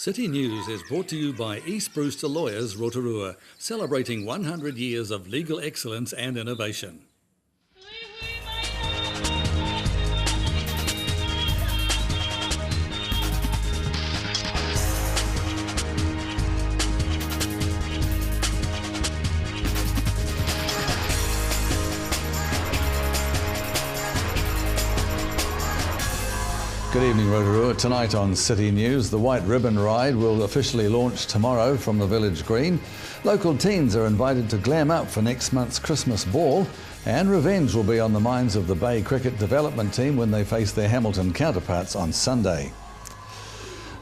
City News is brought to you by East Brewster Lawyers Rotorua, celebrating 100 years of legal excellence and innovation. Good evening, Rotorua. Tonight on City News, the White Ribbon Ride will officially launch tomorrow from the village green. Local teens are invited to glam up for next month's Christmas ball, and revenge will be on the minds of the Bay Cricket Development Team when they face their Hamilton counterparts on Sunday.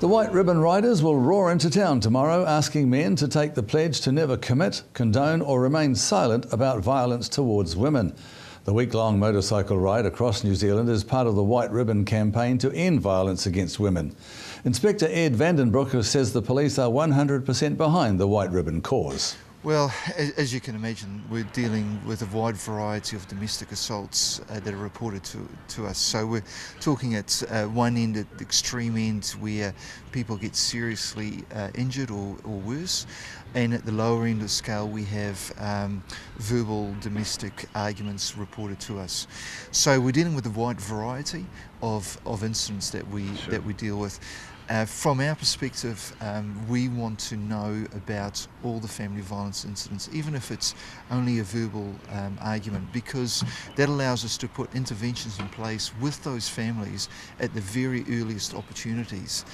The White Ribbon Riders will roar into town tomorrow, asking men to take the pledge to never commit, condone or remain silent about violence towards women. The week-long motorcycle ride across New Zealand is part of the White Ribbon campaign to end violence against women. Inspector Ed Vandenbroek says the police are 100% behind the White Ribbon cause. Well, as you can imagine, we're dealing with a wide variety of domestic assaults that are reported to us. So we're talking at one end, at the extreme end, where people get seriously injured or worse. And at the lower end of the scale, we have verbal domestic arguments reported to us. So we're dealing with a wide variety of incidents that we deal with. From our perspective, we want to know about all the family violence incidents, even if it's only a verbal argument, because that allows us to put interventions in place with those families at the very earliest opportunities.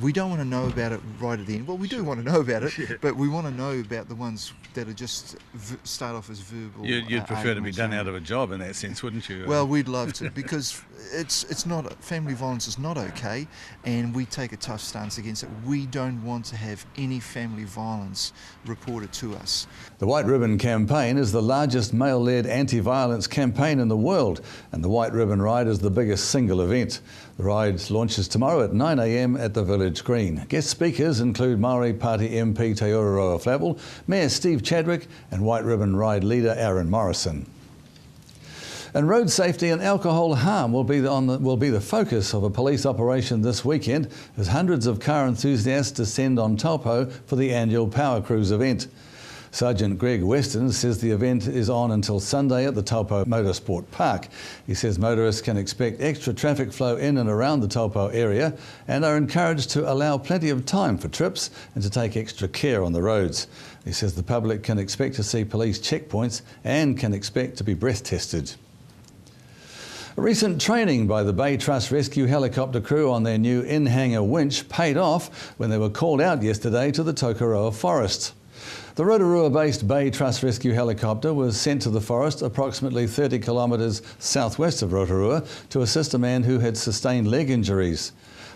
We don't want to know about it right at the end. Well, we do want to know about it, but we want to know about the ones that are just start off as verbal. You'd prefer to be done out of a job in that sense, wouldn't you? Well, we'd love to, because it's not, family violence is not okay, and we take a tough stance against it. We don't want to have any family violence reported to us. The White Ribbon campaign is the largest male-led anti-violence campaign in the world, and the White Ribbon Ride is the biggest single event. The ride launches tomorrow at 9 a.m. at the Village Green. Guest speakers include Māori Party MP Te Rotorua Flavel, Mayor Steve Chadwick and White Ribbon Ride leader Aaron Morrison. And road safety and alcohol harm will be the focus of a police operation this weekend as hundreds of car enthusiasts descend on Taupo for the annual Power Cruise event. Sergeant Greg Weston says the event is on until Sunday at the Taupo Motorsport Park. He says motorists can expect extra traffic flow in and around the Taupo area and are encouraged to allow plenty of time for trips and to take extra care on the roads. He says the public can expect to see police checkpoints and can expect to be breath tested. Recent training by the Bay Trust Rescue helicopter crew on their new in-hangar winch paid off when they were called out yesterday to the Rotorua forest. The Rotorua-based Bay Trust Rescue helicopter was sent to the forest approximately 30 kilometres southwest of Rotorua to assist a man who had sustained leg injuries.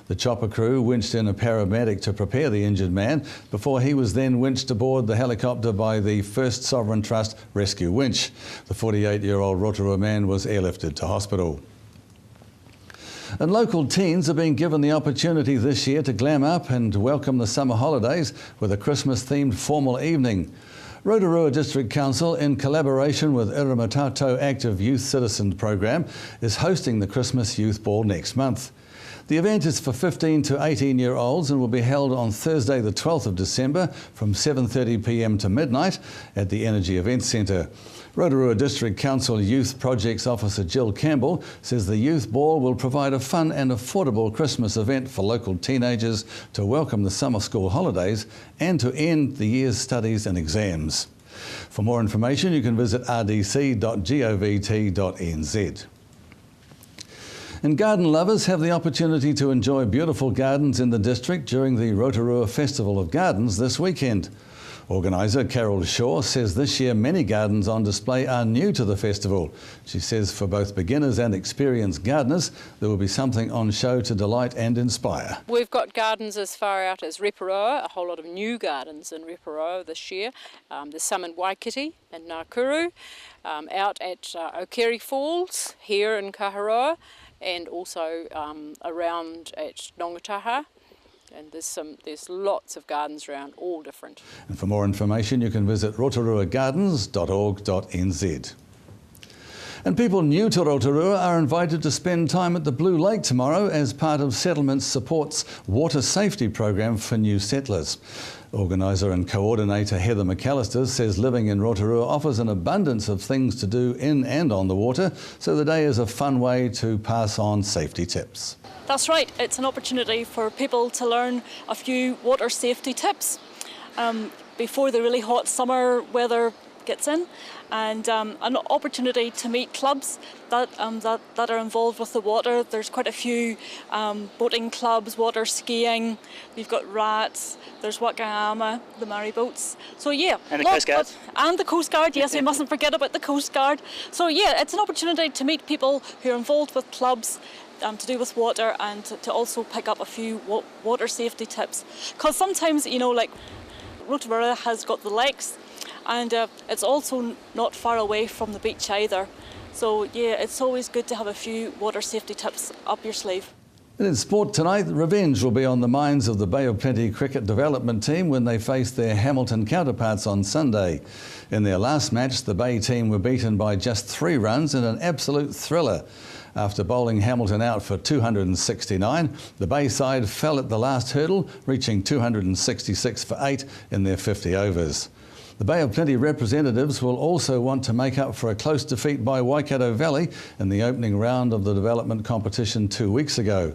The chopper crew winched in a paramedic to prepare the injured man before he was then winched aboard the helicopter by the First Sovereign Trust rescue winch. The 48-year-old Rotorua man was airlifted to hospital. And local teens are being given the opportunity this year to glam up and welcome the summer holidays with a Christmas-themed formal evening. Rotorua District Council, in collaboration with Irematato Active Youth Citizens Program, is hosting the Christmas Youth Ball next month. The event is for 15 to 18-year-olds and will be held on Thursday the 12th of December from 7:30 p.m. to midnight at the Energy Events Centre. Rotorua District Council Youth Projects Officer Jill Campbell says the Youth Ball will provide a fun and affordable Christmas event for local teenagers to welcome the summer school holidays and to end the year's studies and exams. For more information, you can visit rdc.govt.nz. And garden lovers have the opportunity to enjoy beautiful gardens in the district during the Rotorua Festival of Gardens this weekend. Organiser Carol Shaw says this year many gardens on display are new to the festival. She says for both beginners and experienced gardeners, there will be something on show to delight and inspire. We've got gardens as far out as Rotorua, a whole lot of new gardens in Rotorua this year. There's some in Waikiki and Nakuru, out at Okeri Falls here in Kaharoa, and also around at Nongataha. And there's lots of gardens around, all different. And for more information, you can visit rotoruagardens.org.nz. And people new to Rotorua are invited to spend time at the Blue Lake tomorrow as part of Settlement Support's water safety program for new settlers. Organiser and coordinator Heather McAllister says living in Rotorua offers an abundance of things to do in and on the water, so the day is a fun way to pass on safety tips. That's right, it's an opportunity for people to learn a few water safety tips before the really hot summer weather gets in, and an opportunity to meet clubs that are involved with the water. There's quite a few boating clubs, water skiing, we've got RATS, there's Wakayama, the Maori boats. So yeah. And the Coast Guard. And the Coast Guard, yes, we mustn't forget about the Coast Guard. So yeah, it's an opportunity to meet people who are involved with clubs to do with water, and to also pick up a few water safety tips. Because sometimes, you know, like Rotorua has got the lakes, and it's also not far away from the beach either. So yeah, it's always good to have a few water safety tips up your sleeve. And in sport tonight, revenge will be on the minds of the Bay of Plenty cricket development team when they face their Hamilton counterparts on Sunday. In their last match, the Bay team were beaten by just 3 runs in an absolute thriller. After bowling Hamilton out for 269, the Bay side fell at the last hurdle, reaching 266 for 8 in their 50 overs. The Bay of Plenty representatives will also want to make up for a close defeat by Waikato Valley in the opening round of the development competition 2 weeks ago.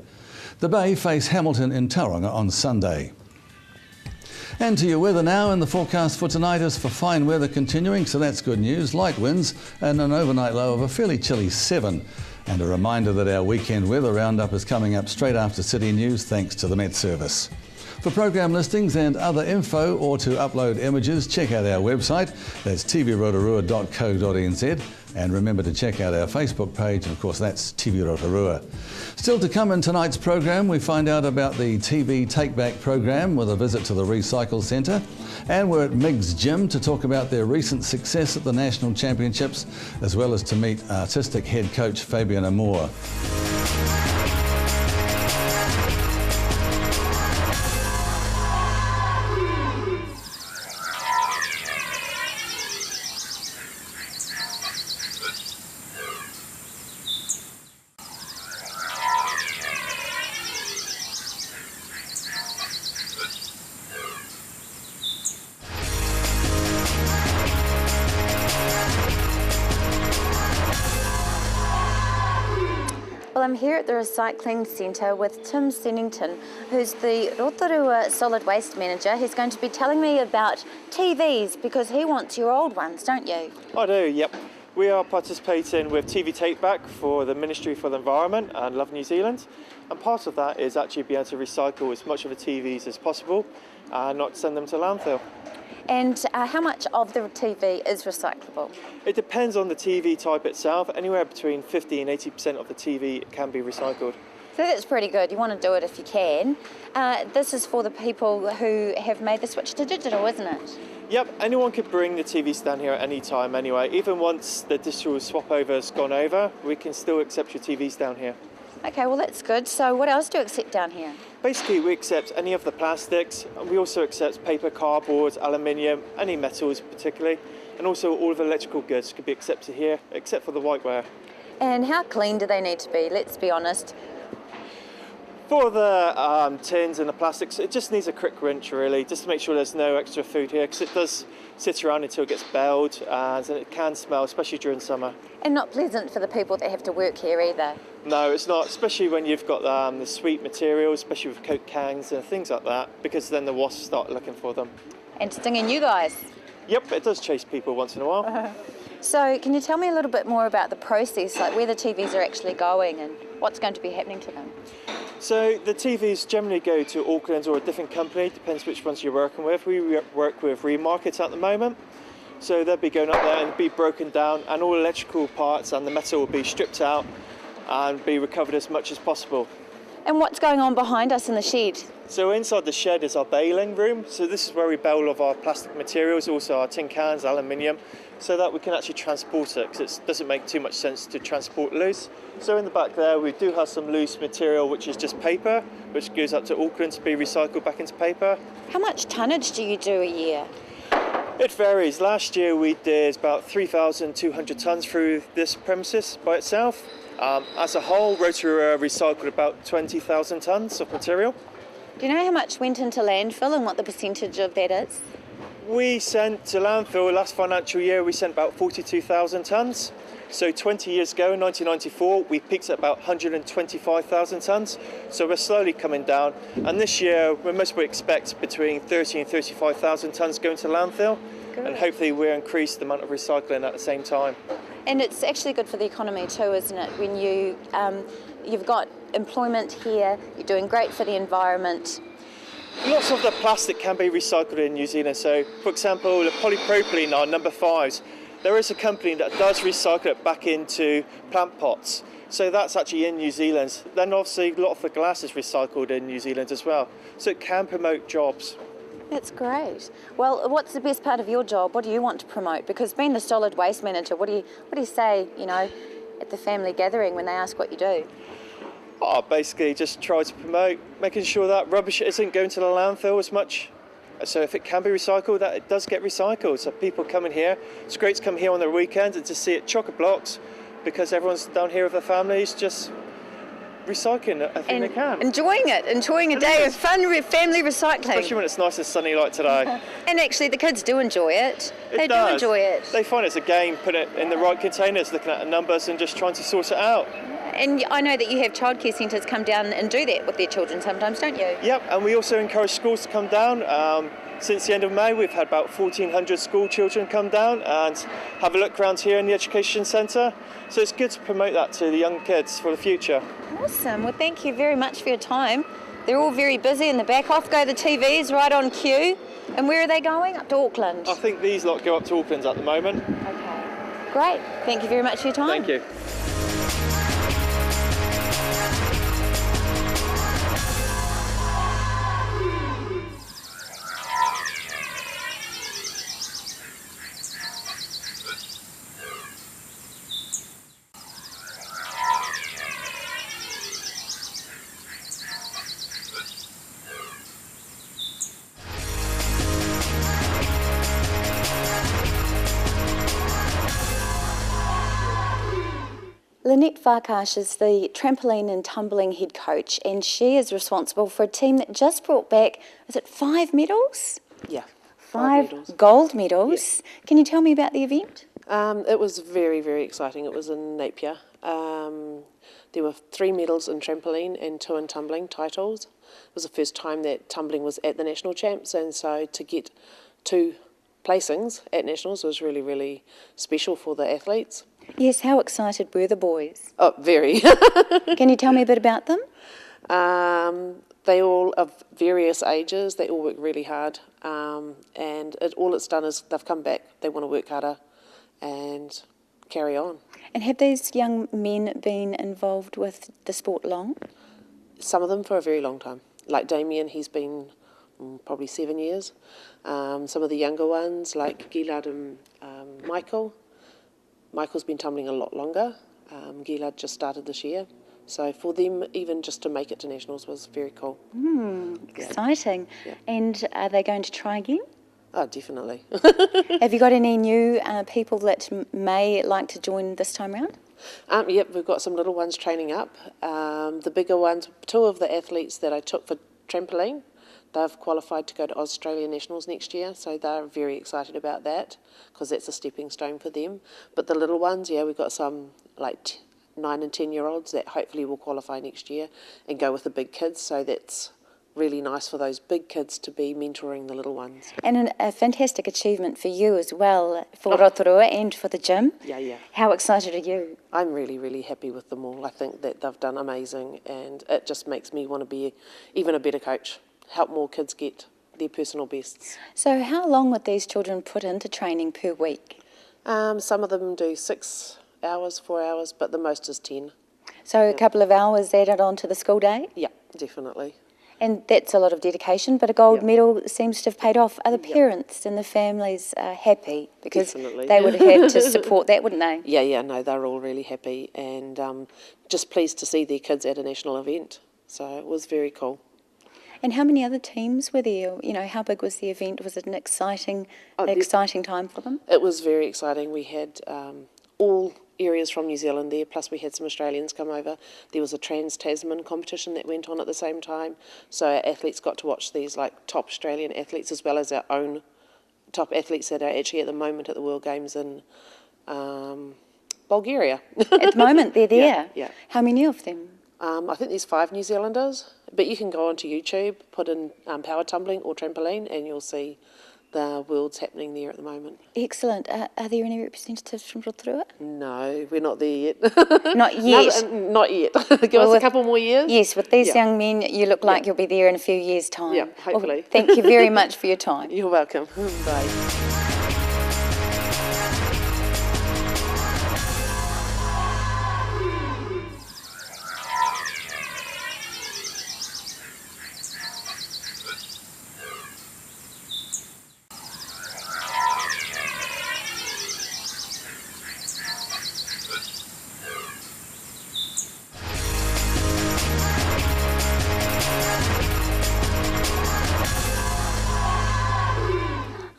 The Bay face Hamilton in Tauranga on Sunday. And to your weather now, and the forecast for tonight is for fine weather continuing, so that's good news. Light winds and an overnight low of a fairly chilly 7. And a reminder that our weekend weather roundup is coming up straight after City News, thanks to the Met Service. For program listings and other info, or to upload images, check out our website. That's tvrotorua.co.nz. And remember to check out our Facebook page, and of course that's TV Rotorua. Still to come in tonight's program, we find out about the TV Take Back program with a visit to the Recycle Centre. And we're at Mig's Gym to talk about their recent success at the National Championships, as well as to meet artistic head coach Fabian Amor. Well, I'm here at the Recycling Centre with Tim Sennington, who's the Rotorua Solid Waste Manager. He's going to be telling me about TVs, because he wants your old ones, don't you? I do, yep. We are participating with TV Take Back for the Ministry for the Environment and Love New Zealand. And part of that is actually being able to recycle as much of the TVs as possible and not send them to landfill. And how much of the TV is recyclable? It depends on the TV type itself. Anywhere between 50 and 80% of the TV can be recycled. So that's pretty good. You want to do it if you can. This is for the people who have made the switch to digital, isn't it? Yep, anyone could bring the TVs down here at any time anyway. Even once the digital swap over has gone over, we can still accept your TVs down here. Okay, well that's good. So what else do you accept down here? Basically, we accept any of the plastics, and we also accept paper, cardboard, aluminium, any metals particularly, and also all of the electrical goods could be accepted here, except for the whiteware. And how clean do they need to be? Let's be honest. For the tins and the plastics, it just needs a quick rinse really, just to make sure there's no extra food here, because it does sit around until it gets baled, and it can smell, especially during summer. And not pleasant for the people that have to work here either. No, it's not, especially when you've got the sweet materials, especially with Coke cans and things like that, because then the wasps start looking for them. And stinging you guys. Yep, it does chase people once in a while. So can you tell me a little bit more about the process, like where the TVs are actually going and what's going to be happening to them? So the TVs generally go to Auckland or a different company, depends which ones you're working with. We work with Remarket at the moment. So they'll be going up there and be broken down, and all electrical parts and the metal will be stripped out and be recovered as much as possible. And what's going on behind us in the shed? So inside the shed is our baling room. So this is where we bale all of our plastic materials, also our tin cans, aluminium, so that we can actually transport it, because it doesn't make too much sense to transport loose. So in the back there we do have some loose material, which is just paper, which goes up to Auckland to be recycled back into paper. How much tonnage do you do a year? It varies. Last year we did about 3,200 tonnes through this premises by itself. As a whole, Rotorua recycled about 20,000 tonnes of material. Do you know how much went into landfill and what the percentage of that is? We sent to landfill last financial year, we sent about 42,000 tonnes. So 20 years ago, in 1994, we peaked at about 125,000 tonnes. So we're slowly coming down. And this year, we most will expect between 30 and 35,000 tonnes going to landfill. Good. And hopefully we'll increase the amount of recycling at the same time. And it's actually good for the economy too, isn't it? When you've got employment here, you're doing great for the environment. Lots of the plastic can be recycled in New Zealand. So, for example, the polypropylene, our number 5s, there is a company that does recycle it back into plant pots. So that's actually in New Zealand. Then obviously a lot of the glass is recycled in New Zealand as well. So it can promote jobs. That's great. Well, what's the best part of your job? What do you want to promote? Because being the solid waste manager, what do you say, at the family gathering when they ask what you do? Basically just try to promote making sure that rubbish isn't going to the landfill as much. So if it can be recycled, that it does get recycled. So people coming here, it's great to come here on the weekend and to see it chock-a-blocks because everyone's down here with their families just recycling everything they can. Enjoying a day of fun family recycling. Especially when it's nice and sunny like today. And actually the kids do enjoy it. They do does. enjoy it. They find it's a game, put it in the right containers, looking at the numbers and just trying to sort it out. And I know that you have childcare centres come down and do that with their children sometimes, don't you? Yep, and we also encourage schools to come down. Since the end of May, we've had about 1,400 school children come down and have a look around here in the education centre. So it's good to promote that to the young kids for the future. Awesome. Well, thank you very much for your time. They're all very busy in the back. Off go the TVs, right on cue. And where are they going? Up to Auckland? I think these lot go up to Auckland at the moment. Okay. Great. Thank you very much for your time. Thank you. Lynette Farkash is the trampoline and tumbling head coach, and she is responsible for a team that just brought back, is it 5 medals? Yeah. 5 medals. gold medals. Yeah. Can you tell me about the event? It was very, very exciting. It was in Napier. There were 3 medals in trampoline and 2 in tumbling titles. It was the first time that tumbling was at the national champs, and so to get 2 placings at nationals was really, really special for the athletes. Yes, how excited were the boys? Oh, very. Can you tell me a bit about them? They all of various ages. They all work really hard, and all it's done is they've come back. They want to work harder and carry on. And have these young men been involved with the sport long? Some of them for a very long time. Like Damien, he's been probably 7 years. Some of the younger ones, like Gilad and Michael. Michael's been tumbling a lot longer. Gilad just started this year. So for them, even just to make it to nationals was very cool. Exciting. Yeah. And are they going to try again? Oh, definitely. Have you got any new people that may like to join this time round? Yep, we've got some little ones training up. The bigger ones, 2 of the athletes that I took for trampoline, they've qualified to go to Australia Nationals next year, so they're very excited about that because that's a stepping stone for them. But the little ones, yeah, we've got some like 9 and 10-year-olds that hopefully will qualify next year and go with the big kids, so that's really nice for those big kids to be mentoring the little ones. And a fantastic achievement for you as well, for Rotorua and for the gym. Yeah. How excited are you? I'm really, really happy with them all. I think that they've done amazing, and it just makes me want to be even a better coach. Help more kids get their personal bests. So how long would these children put into training per week? Some of them do 6 hours, 4 hours, but the most is 10. So a couple of hours added on to the school day? Yeah, definitely. And that's a lot of dedication, but a gold medal seems to have paid off. Are the parents and the families happy? Because Definitely. they would have had to support that, wouldn't they? Yeah, no, they're all really happy and just pleased to see their kids at a national event. So it was very cool. And how many other teams were there? You know, how big was the event? Was it an exciting time for them? It was very exciting. We had all areas from New Zealand there, plus we had some Australians come over. There was a Trans-Tasman competition that went on at the same time, so our athletes got to watch these like top Australian athletes as well as our own top athletes that are actually at the moment at the World Games in Bulgaria. At the moment they're there? Yeah. How many of them? I think there's 5 New Zealanders, but you can go onto YouTube, put in power tumbling or trampoline, and you'll see the worlds happening there at the moment. Excellent. Are there any representatives from Rotorua? No, we're not there yet. Not yet? Not yet. Give us a couple more years. Yes, with these young men, you look like you'll be there in a few years' time. Yeah, hopefully. Well, thank you very much for your time. You're welcome. Bye.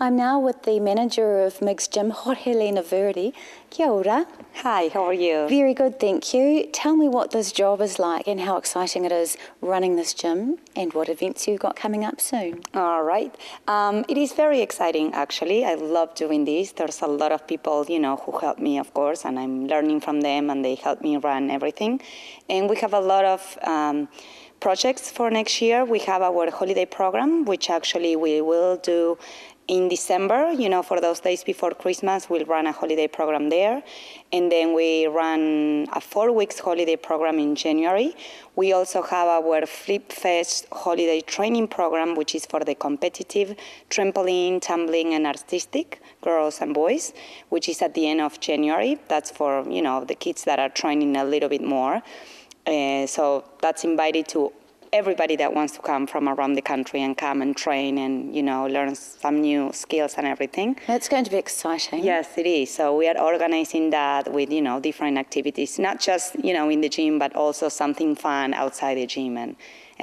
I'm now with the manager of Mig's Gym, Helena Verdi. Kia ora. Hi, how are you? Very good, thank you. Tell me what this job is like and how exciting it is running this gym and what events you've got coming up soon. All right. It is very exciting, actually. I love doing this. There's a lot of people, who help me, of course, and I'm learning from them, and they help me run everything. And we have a lot of projects for next year. We have our holiday program, which actually we will do in December, for those days before Christmas. We'll run a holiday program there. And then we run a 4 weeks holiday program in January. We also have our Flip Fest holiday training program, which is for the competitive trampoline, tumbling, and artistic girls and boys, which is at the end of January. That's for, the kids that are training a little bit more. So that's invited to everybody that wants to come from around the country and come and train and, learn some new skills and everything. That's going to be exciting. Yes, it is. So we are organizing that with, different activities, not just, in the gym, but also something fun outside the gym and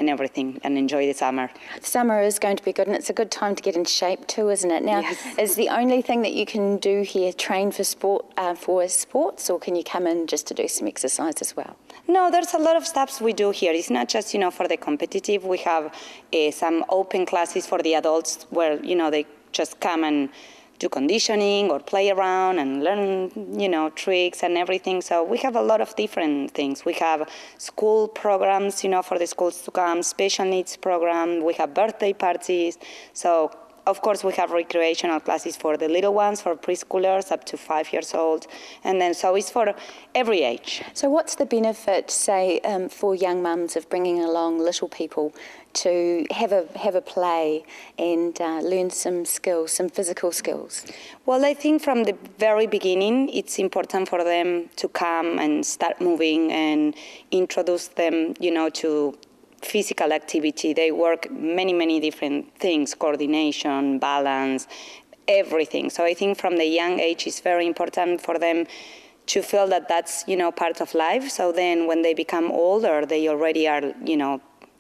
everything, and enjoy the summer. Summer is going to be good, and it's a good time to get in shape too, isn't it? Now, yes. Is the only thing that you can do here train for sports, or can you come in just to do some exercise as well? No, there's a lot of stuff we do here. It's not just, for the competitive. We have some open classes for the adults where, they just come and do conditioning or play around and learn, tricks and everything. So we have a lot of different things. We have school programs, for the schools to come, special needs program. We have birthday parties. So, of course, we have recreational classes for the little ones, for preschoolers up to 5 years old. And then, so it's for every age. So what's the benefit, say, for young mums of bringing along little people to have a play and learn some skills, some physical skills? Well, I think from the very beginning, it's important for them to come and start moving and introduce them, to physical activity. They work many different things, coordination, balance, everything. So I think from the young age, it's very important for them to feel that that's, part of life. So then when they become older, they already are,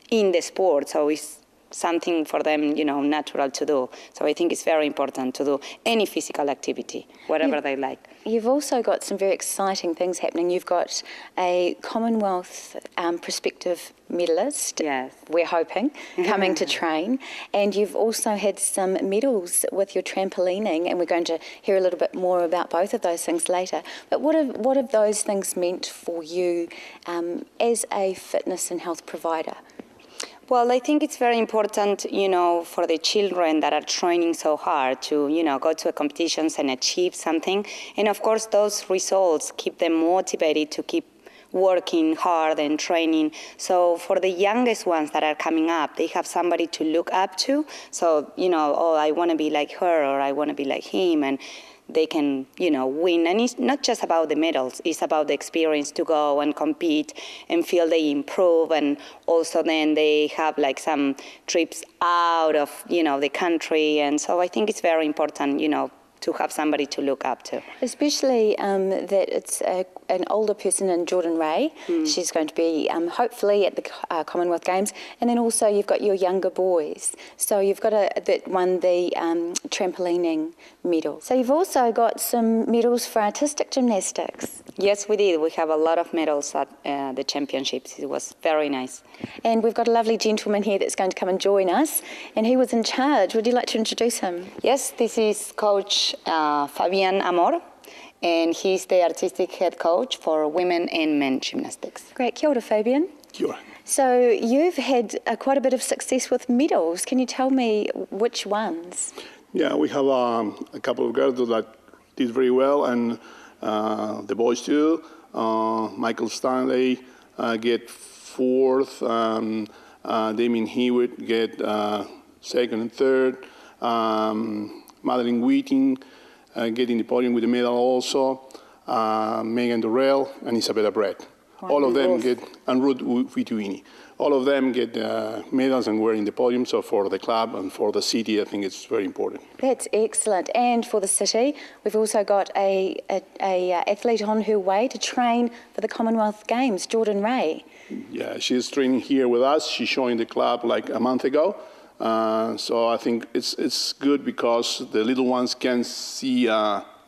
in the sport. So it's something for them, natural to do. So I think it's very important to do any physical activity, whatever they like. You've also got some very exciting things happening. You've got a Commonwealth prospective medalist, yes, we're hoping, coming to train. And you've also had some medals with your trampolining, and we're going to hear a little bit more about both of those things later. But what have those things meant for you as a fitness and health provider? Well, I think it's very important, for the children that are training so hard to, go to competitions and achieve something. And of course, those results keep them motivated to keep working hard and training. So for the youngest ones that are coming up, they have somebody to look up to. So, I want to be like her, or I want to be like him. And they can, win. And it's not just about the medals, it's about the experience to go and compete and feel they improve. And also then they have like some trips out of, the country. And so I think it's very important, to have somebody to look up to. Especially that it's an older person in Jordan Ray. She's going to be hopefully at the Commonwealth Games, and then also you've got your younger boys. So you've got that won the trampolining medal. So you've also got some medals for artistic gymnastics. Yes, we did. We have a lot of medals at the championships. It was very nice. And we've got a lovely gentleman here that's going to come and join us, and he was in charge. Would you like to introduce him? Yes, this is Coach Fabian Amor, and he's the artistic head coach for women and men gymnastics. Great. Kia ora, Fabian. Kia ora. So you've had quite a bit of success with medals. Can you tell me which ones? Yeah, we have a couple of girls that did very well, and the boys too. Michael Stanley get fourth. Damien Hewitt get second and third. Madeline Whiting getting the podium with the medal also. Megan Dorrell and Isabella Brett. All of them get, and Ruth Vituini. All of them get medals and we're in the podium. So for the club and for the city, I think it's very important. That's excellent. And for the city, we've also got a athlete on her way to train for the Commonwealth Games, Jordan Ray. Yeah, she's training here with us. She joined the club like a month ago. So I think it's good because the little ones can see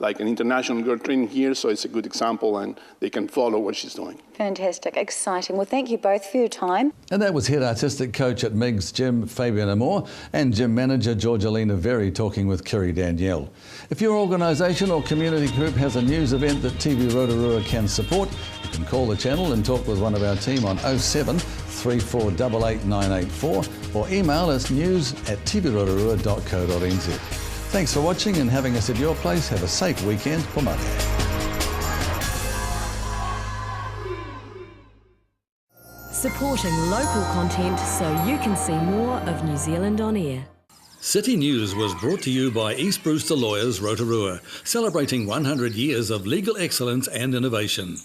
like an international girl training here, so it's a good example and they can follow what she's doing. Fantastic, exciting. Well, thank you both for your time. And that was head artistic coach at Mig's Gym, Fabian Amor, and gym manager Georgelina Very talking with Kiri Danielle. If your organisation or community group has a news event that TV Rotorua can support, you can call the channel and talk with one of our team on 07 3488 984 or email us news@tvrotorua.co.nz. Thanks for watching and having us at your place. Have a safe weekend. Pomake. Supporting local content so you can see more of New Zealand on air. City News was brought to you by East Brewster Lawyers Rotorua, celebrating 100 years of legal excellence and innovation.